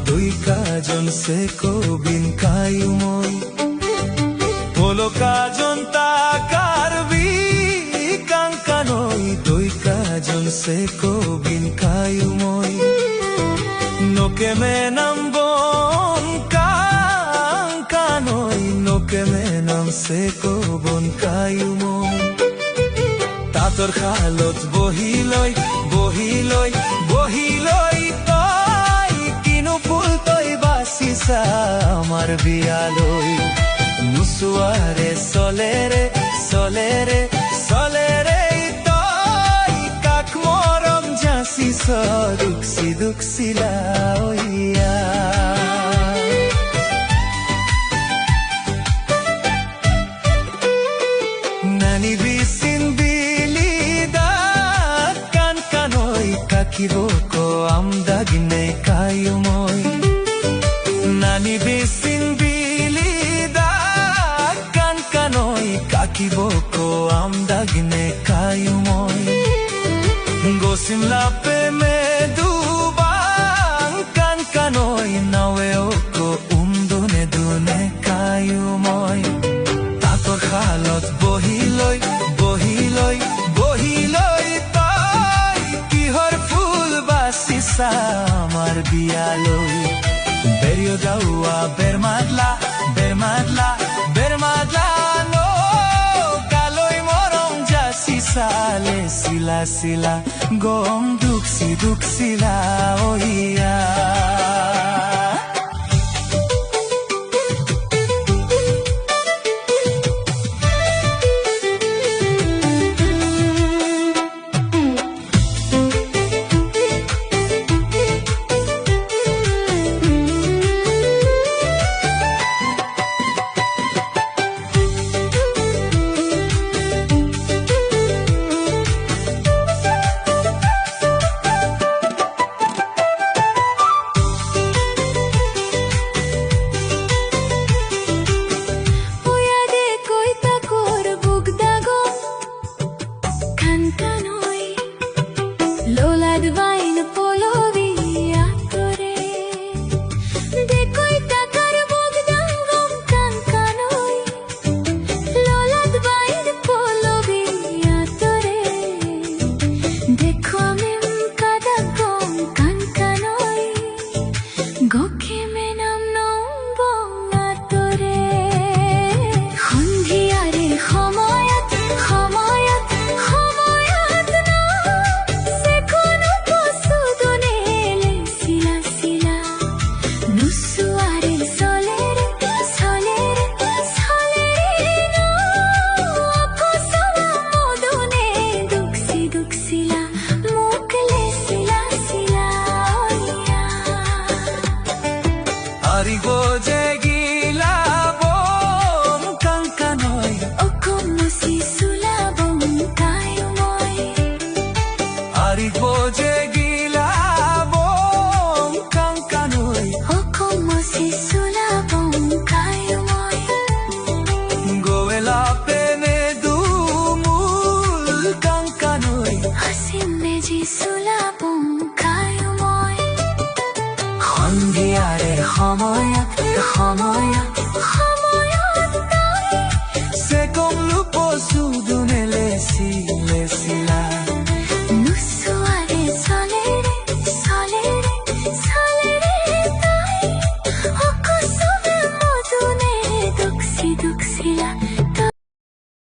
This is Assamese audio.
দুই কাজন সে কবিন কায়ু মই বলো কাজন তাকারবি কাঙ্কানই দুই কাজন সে কবিন কায়ু মই নোকে মেনাম বন কাঙ্কানই নোকে মেনাম সে কবন কায়ু মই তাতর খালত বহিলৈ বহিলৈ বহিলৈ তই কিনো ফুল তই বাচিছা আমার বিয়ালৈ নুচুৱাৰে চলেৰে চলেৰে চলেৰে তই কাক মৰম যাচিছ দুখছি দুখছিলা ঐয়া নানিবি চিনবিলি দাগ কান কানৈ কাকিবকো আমদাগিনে কায়ু মই নানিবি চিনবিলি দাগ কান কানৈ কাকিবকো আমদাগিনে কায়ু মই গসিমলা প্রেমে দুবাং কান কানৈ নাৱেওকো উমদুনে দুনে কায়ু মই তাতৰ খালত বহিলৈ বহিলৈ বহিলৈ তই কিহৰ ফুল বাচিছা আমাৰ বিয়ালৈ বেৰিয় যাওয়া বেৰমাদলা বেৰমাদলা বেৰমাদলা নো কালৈ মৰম যাচিছা লেচিলা চিলা গম দুখছি দুখছিলা ঐয়া সময়ত সময়ত সময়ত সে কমলু পশু দুনে লেছি লেছিলা নুচুৱাৰে চলেৰে চলেৰে চলেৰে তাই অকসুবে মধুনে দুখছি দুখছিলা